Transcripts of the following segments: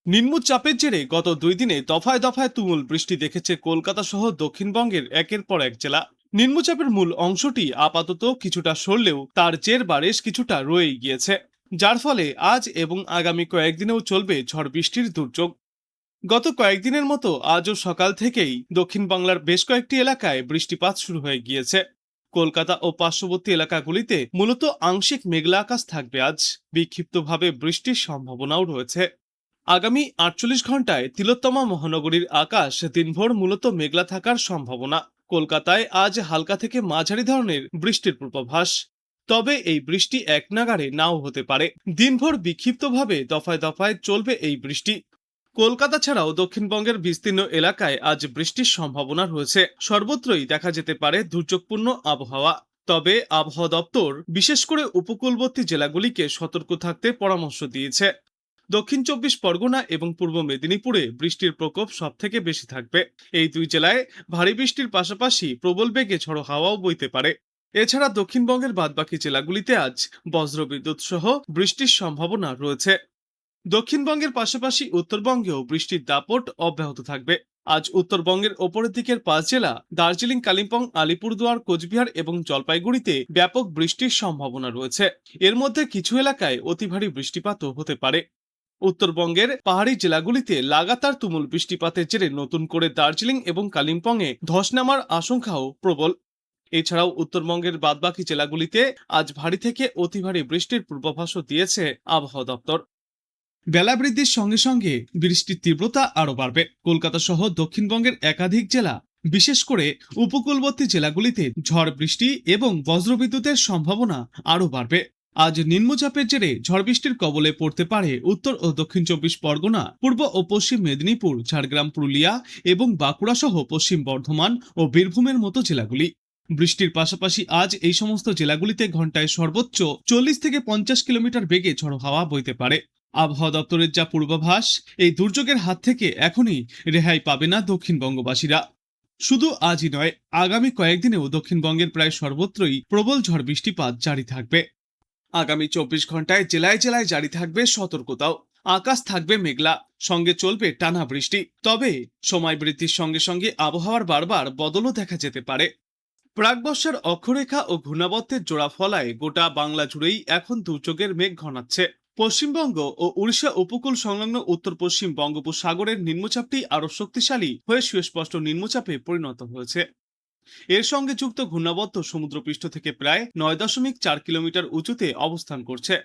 নিম্নচাপের জেরে গত 2 দিনে দফায় দফায় তুমুল বৃষ্টি দেখেছে কলকাতা সহ দক্ষিণবঙ্গের একের পর এক জেলা। নিম্নচাপের মূল অংশটি আপাতত কিছুটা সরলেও তার জের বারেশ কিছুটা রয়েই গিয়েছে, যার ফলে আজ এবং আগামী কয়েকদিনেও চলবে ঝড় বৃষ্টির দুর্যোগ। গত কয়েকদিনের মতো আজও সকাল থেকেই দক্ষিণ বাংলার বেশ কয়েকটি এলাকায় বৃষ্টিপাত শুরু হয়ে গিয়েছে। কলকাতা ও পার্শ্ববর্তী এলাকাগুলিতে মূলত আংশিক মেঘলা আকাশ থাকবে আজ। বিক্ষিপ্তভাবে বৃষ্টির সম্ভাবনাও রয়েছে। আগামী 48 ঘন্টায় তিলোত্তমা মহানগরীর আকাশ দিনভর মূলত মেঘলা থাকার সম্ভাবনা। কলকাতায় আজ হালকা থেকে মাঝারি ধরনের বৃষ্টির পূর্বাভাস। তবে এই বৃষ্টি এক নাগাড়ে নাও হতে পারে। দিনভর বিক্ষিপ্তভাবে দফায় দফায় চলবে এই বৃষ্টি। কলকাতা ছাড়াও দক্ষিণবঙ্গের বিস্তীর্ণ এলাকায় আজ বৃষ্টির সম্ভাবনা রয়েছে। সর্বত্রই দেখা যেতে পারে দুর্যোগপূর্ণ আবহাওয়া। তবে আবহাওয়া দপ্তর বিশেষ করে উপকূলবর্তী জেলাগুলিকে সতর্ক থাকতে পরামর্শ দিয়েছে। দক্ষিণ 24 পরগনা এবং পূর্ব মেদিনীপুরে বৃষ্টির প্রকোপ সবথেকে বেশি থাকবে। এই দুই জেলায় ভারী বৃষ্টির পাশাপাশি প্রবল বেগে ঝড়ো হাওয়াও বইতে পারে। এছাড়া দক্ষিণবঙ্গের বাদবাকি জেলাগুলিতে আজ বজ্রবিদ্যুৎ সহ বৃষ্টির সম্ভাবনা রয়েছে। দক্ষিণবঙ্গের পাশাপাশি উত্তরবঙ্গেও বৃষ্টির দাপট অব্যাহত থাকবে। আজ উত্তরবঙ্গের ওপরের দিকের 5 জেলা দার্জিলিং, কালিম্পং, আলিপুরদুয়ার, কোচবিহার এবং জলপাইগুড়িতে ব্যাপক বৃষ্টির সম্ভাবনা রয়েছে। এর মধ্যে কিছু এলাকায় অতি ভারী বৃষ্টিপাতও হতে পারে। উত্তরবঙ্গের পাহাড়ি জেলাগুলিতে লাগাতার তুমুল বৃষ্টিপাতের জেরে নতুন করে দার্জিলিং এবং কালিম্পংয়ে ধস নামার আশঙ্কাও প্রবল। এছাড়াও উত্তরবঙ্গের বাদবাকি জেলাগুলিতে আজ ভারী থেকে অতি ভারী বৃষ্টির পূর্বাভাসও দিয়েছে আবহাওয়া দপ্তর। বেলা বৃদ্ধির সঙ্গে সঙ্গে বৃষ্টির তীব্রতা আরও বাড়বে। কলকাতা সহ দক্ষিণবঙ্গের একাধিক জেলা, বিশেষ করে উপকূলবর্তী জেলাগুলিতে ঝড় বৃষ্টি এবং বজ্রবিদ্যুতের সম্ভাবনা আরও বাড়বে। আজ নিম্নচাপের জেরে ঝড় বৃষ্টির কবলে পড়তে পারে উত্তর ও দক্ষিণ 24 পরগনা, পূর্ব ও পশ্চিম মেদিনীপুর, ঝাড়গ্রাম, পুরুলিয়া এবং বাঁকুড়া সহ পশ্চিম বর্ধমান ও বীরভূমের মতো জেলাগুলি। বৃষ্টির পাশাপাশি আজ এই সমস্ত জেলাগুলিতে ঘন্টায় সর্বোচ্চ 40 থেকে 50 কিলোমিটার বেগে ঝড়ো হাওয়া বইতে পারে। আবহাওয়া দপ্তরের যা পূর্বাভাস, এই দুর্যোগের হাত থেকে এখনই রেহাই পাবে না দক্ষিণবঙ্গবাসীরা। শুধু আজই নয়, আগামী কয়েকদিনেও দক্ষিণবঙ্গের প্রায় সর্বত্রই প্রবল ঝড় বৃষ্টিপাত জারি থাকবে। আগামী 24 ঘন্টায় জেলায় জেলায় জারি থাকবে সতর্কতাও। আকাশ থাকবে মেঘলা, সঙ্গে চলবে টানা বৃষ্টি। তবে সময় বৃদ্ধির সঙ্গে সঙ্গে আবহাওয়ার বারবার বদলও দেখা যেতে পারে। প্রাকবর্ষার অক্ষরেখা ও ঘূর্ণাবর্তের জোড়া ফলায় গোটা বাংলা জুড়েই এখন দুর্যোগের মেঘ ঘনাচ্ছে। পশ্চিমবঙ্গ ও উড়িষ্যা উপকূল সংলগ্ন উত্তর পশ্চিম বঙ্গোপসাগরের নিম্নচাপটি আরো শক্তিশালী হয়ে সুস্পষ্ট নিম্নচাপে পরিণত হয়েছে। এর সঙ্গে যুক্ত ঘূর্ণাবর্ত সমুদ্রপৃষ্ঠ থেকে প্রায় 9.4 কিলোমিটার উঁচুতে অবস্থান করছে।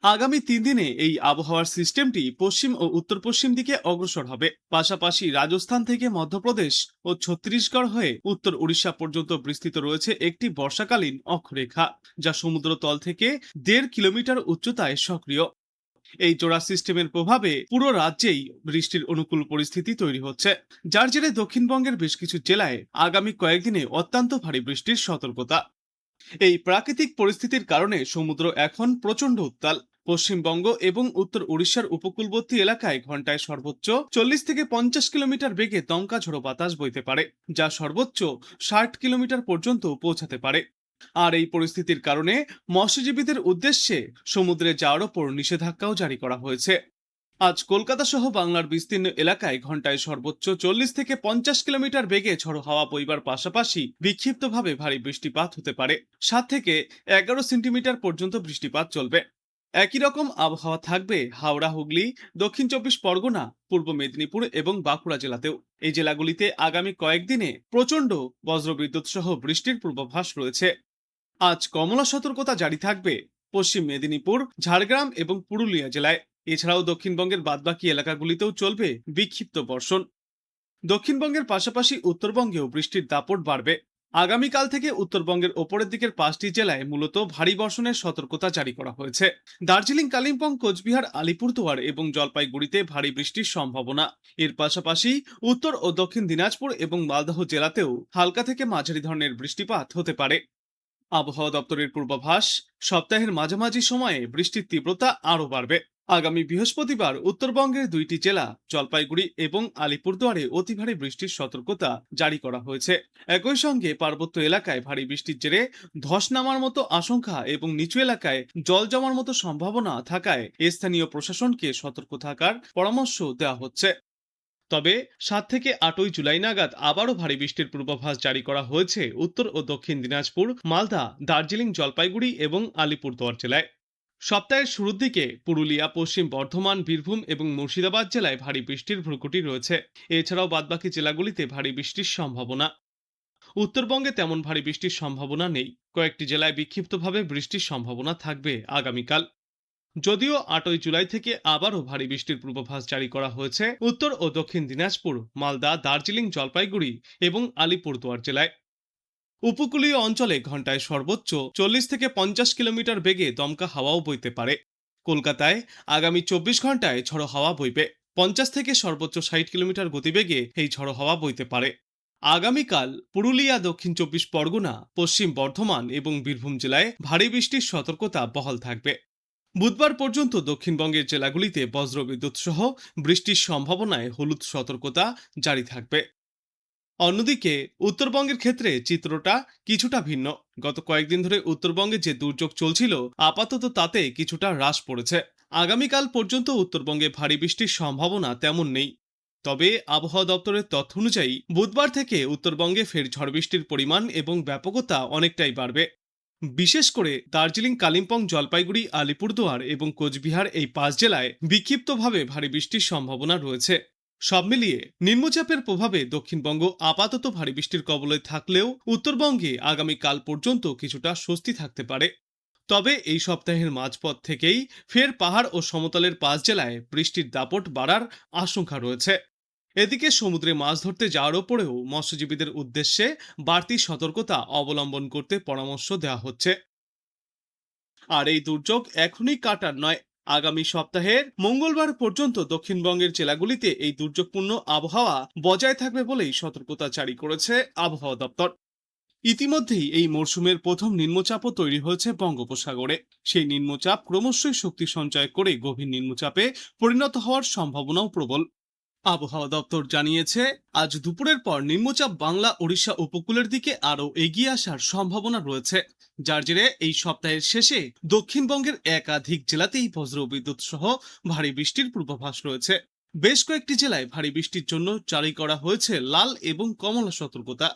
আগামী 3 দিনে এই আবহাওয়ার সিস্টেমটি পশ্চিম ও উত্তর পশ্চিম দিকে অগ্রসর হবে। পাশাপাশি রাজস্থান থেকে মধ্যপ্রদেশ ও ছত্তিশগড় হয়ে উত্তর উড়িষ্যা পর্যন্ত বিস্তৃত রয়েছে একটি বর্ষাকালীন অক্ষরেখা, যা সমুদ্রতল থেকে 1.5 কিলোমিটার উচ্চতায় সক্রিয়। এই জোড়া সিস্টেমের প্রভাবে পুরো রাজ্যেই বৃষ্টির অনুকূল পরিস্থিতি তৈরি হচ্ছে, যার জেরে দক্ষিণবঙ্গের বেশ কিছু জেলায় আগামী কয়েকদিনে অত্যন্ত ভারী বৃষ্টির সতর্কতা। এই প্রাকৃতিক পরিস্থিতির কারণে সমুদ্র এখন প্রচন্ড উত্তাল। পশ্চিমবঙ্গ এবং উত্তর উড়িষ্যার উপকূলবর্তী এলাকায় ঘন্টায় সর্বোচ্চ 40 থেকে 50 কিলোমিটার বেগে দমকা ঝোড়ো বাতাস বইতে পারে, যা সর্বোচ্চ 60 কিলোমিটার পর্যন্ত পৌঁছাতে পারে। আর এই পরিস্থিতির কারণে মৎস্যজীবীদের উদ্দেশ্যে সমুদ্রে যাওয়ার ওপর নিষেধাজ্ঞাও জারি করা হয়েছে। আজ কলকাতা সহ বাংলার বিস্তীর্ণ এলাকায় ঘন্টায় সর্বোচ্চ 40 থেকে 50 কিলোমিটার বেগে ঝড়ো হাওয়া বইবার পাশাপাশি বিক্ষিপ্তভাবে ভারী বৃষ্টিপাত হতে পারে। 7 থেকে 11 সেন্টিমিটার পর্যন্ত বৃষ্টিপাত চলবে। একই রকম আবহাওয়া থাকবে হাওড়া, হুগলি, দক্ষিণ 24 পরগনা, পূর্ব মেদিনীপুর এবং বাঁকুড়া জেলাতেও। এই জেলাগুলিতে আগামী কয়েকদিনে প্রচন্ড বজ্রবিদ্যুৎ সহ বৃষ্টির পূর্বাভাস রয়েছে। আজ কমলা সতর্কতা জারি থাকবে পশ্চিম মেদিনীপুর, ঝাড়গ্রাম এবং পুরুলিয়া জেলায়। এছাড়াও দক্ষিণবঙ্গের বাদবাকি এলাকাগুলিতেও চলবে বিক্ষিপ্ত বর্ষণ। দক্ষিণবঙ্গের পাশাপাশি উত্তরবঙ্গেও বৃষ্টির দাপট বাড়বে। আগামীকাল থেকে উত্তরবঙ্গের ওপরের দিকের 5টি জেলায় মূলত ভারী বর্ষণের সতর্কতা জারি করা হয়েছে। দার্জিলিং, কালিম্পং, কোচবিহার, আলিপুরদুয়ার এবং জলপাইগুড়িতে ভারী বৃষ্টির সম্ভাবনা। এর পাশাপাশি উত্তর ও দক্ষিণ দিনাজপুর এবং মালদহ জেলাতেও হালকা থেকে মাঝারি ধরনের বৃষ্টিপাত হতে পারে। আবহাওয়া দপ্তরের পূর্বাভাস, সপ্তাহের মাঝামাঝি সময়ে বৃষ্টির তীব্রতা আরও বাড়বে। আগামী বৃহস্পতিবার উত্তরবঙ্গের দুইটি জেলা জলপাইগুড়ি এবং আলিপুরদুয়ারে অতি ভারী বৃষ্টির সতর্কতা জারি করা হয়েছে। একই সঙ্গে পার্বত্য এলাকায় ভারী বৃষ্টির জেরে ধস নামার মতো আশঙ্কা এবং নিচু এলাকায় জল জমার মতো সম্ভাবনা থাকায় স্থানীয় প্রশাসনকে সতর্ক থাকার পরামর্শ দেওয়া হচ্ছে। তবে 7 থেকে 8 জুলাই নাগাদ আবারও ভারী বৃষ্টির পূর্বাভাস জারি করা হয়েছে উত্তর ও দক্ষিণ দিনাজপুর, মালদা, দার্জিলিং, জলপাইগুড়ি এবং আলিপুরদুয়ার জেলায়। সপ্তাহের শুরুর দিকে পুরুলিয়া, পশ্চিম বর্ধমান, বীরভূম এবং মুর্শিদাবাদ জেলায় ভারী বৃষ্টির ভ্রুকুটি রয়েছে। এছাড়াও বাদবাকি জেলাগুলিতে ভারী বৃষ্টির সম্ভাবনা। উত্তরবঙ্গে তেমন ভারী বৃষ্টির সম্ভাবনা নেই। কয়েকটি জেলায় বিক্ষিপ্তভাবে বৃষ্টির সম্ভাবনা থাকবে আগামীকাল। যদিও 8 জুলাই থেকে আবারও ভারী বৃষ্টির পূর্বাভাস জারি করা হয়েছে উত্তর ও দক্ষিণ দিনাজপুর, মালদা, দার্জিলিং, জলপাইগুড়ি এবং আলিপুরদুয়ার জেলায়। উপকূলীয় অঞ্চলে ঘন্টায় সর্বোচ্চ 40 থেকে 50 কিলোমিটার বেগে দমকা হাওয়াও বইতে পারে। কলকাতায় আগামী 24 ঘন্টায় ঝড়ো হাওয়া বইবে। 50 থেকে সর্বোচ্চ 60 কিলোমিটার গতিবেগে এই ঝড়ো হাওয়া বইতে পারে। আগামীকাল পুরুলিয়া, দক্ষিণ 24 পরগনা, পশ্চিম বর্ধমান এবং বীরভূম জেলায় ভারী বৃষ্টির সতর্কতা বহাল থাকবে। বুধবার পর্যন্ত দক্ষিণবঙ্গের জেলাগুলিতে বজ্রবিদ্যুৎ সহ বৃষ্টির সম্ভাবনায় হলুদ সতর্কতা জারি থাকবে। অন্যদিকে উত্তরবঙ্গের ক্ষেত্রে চিত্রটা কিছুটা ভিন্ন। গত কয়েকদিন ধরে উত্তরবঙ্গে যে দুর্যোগ চলছিল আপাতত তাতে কিছুটা হ্রাস পড়েছে। আগামীকাল পর্যন্ত উত্তরবঙ্গে ভারী বৃষ্টির সম্ভাবনা তেমন নেই। তবে আবহাওয়া দপ্তরের তথ্য অনুযায়ী বুধবার থেকে উত্তরবঙ্গে ফের ঝড় বৃষ্টির পরিমাণ এবং ব্যাপকতা অনেকটাই বাড়বে। বিশেষ করে দার্জিলিং, কালিম্পং, জলপাইগুড়ি, আলিপুরদুয়ার এবং কোচবিহার এই 5 জেলায় বিক্ষিপ্তভাবে ভারী বৃষ্টির সম্ভাবনা রয়েছে। সব মিলিয়ে নিম্নচাপের প্রভাবে দক্ষিণবঙ্গ আপাতত ভারী বৃষ্টির কবলে থাকলেও উত্তরবঙ্গে আগামীকাল পর্যন্ত কিছুটা স্বস্তি থাকতে পারে। তবে এই সপ্তাহের মাঝপথ থেকেই ফের পাহাড় ও সমতলের 5 জেলায় বৃষ্টির দাপট বাড়ার আশঙ্কা রয়েছে। এদিকে সমুদ্রে মাছ ধরতে যাওয়ার ওপরেও মৎস্যজীবীদের উদ্দেশ্যে বাড়তি সতর্কতা অবলম্বন করতে পরামর্শ দেওয়া হচ্ছে। আর এই দুর্যোগ এখনই কাটার নয়, আগামী সপ্তাহের মঙ্গলবার পর্যন্ত দক্ষিণবঙ্গের জেলাগুলিতে এই দুর্যোগপূর্ণ আবহাওয়া বজায় থাকবে বলেই সতর্কতা জারি করেছে আবহাওয়া দপ্তর। ইতিমধ্যেই এই মরশুমের প্রথম নিম্নচাপও তৈরি হয়েছে বঙ্গোপসাগরে। সেই নিম্নচাপ ক্রমশই শক্তি সঞ্চয় করে গভীর নিম্নচাপে পরিণত হওয়ার সম্ভাবনাও প্রবল। আবহাওয়া দপ্তর জানিয়েছে, আজ দুপুরের পর নিম্নচাপ বাংলা ওড়িশা উপকূলের দিকে আরও এগিয়ে আসার সম্ভাবনা রয়েছে, যার জেরে এই সপ্তাহের শেষে দক্ষিণবঙ্গের একাধিক জেলাতেই বজ্রবিদ্যুৎ সহ ভারী বৃষ্টির পূর্বাভাস রয়েছে। বেশ কয়েকটি জেলায় ভারী বৃষ্টির জন্য জারি করা হয়েছে লাল এবং কমলা সতর্কতা।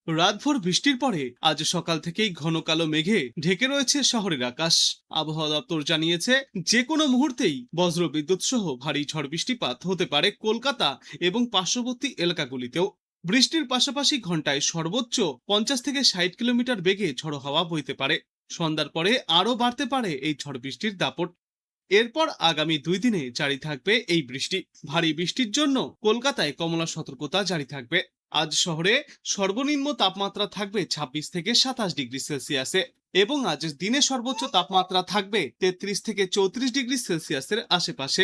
রাতভর বৃষ্টির পরে আজ সকাল থেকেই ঘন কালো মেঘে ঢেকে রয়েছে শহরের আকাশ। আবহাওয়া দপ্তর জানিয়েছে, যে কোনো মুহূর্তেই বজ্রবিদ্যুৎ সহ ভারী ঝড় বৃষ্টিপাত হতে পারে কলকাতা এবং পার্শ্ববর্তী এলাকাগুলিতেও। বৃষ্টির পাশাপাশি ঘন্টায় সর্বোচ্চ 50 থেকে 60 কিলোমিটার বেগে ঝড়ো হাওয়া বইতে পারে। সন্ধ্যার পরে আরও বাড়তে পারে এই ঝড় বৃষ্টির দাপট। এরপর আগামী 2 দিনে জারি থাকবে এই বৃষ্টি। ভারী বৃষ্টির জন্য কলকাতায় কমলা সতর্কতা জারি থাকবে। আজ শহরে সর্বনিম্ন তাপমাত্রা থাকবে 26 থেকে 27 ডিগ্রি সেলসিয়াসে এবং আজ দিনে সর্বোচ্চ তাপমাত্রা থাকবে 33 থেকে 34 ডিগ্রি সেলসিয়াসের আশেপাশে।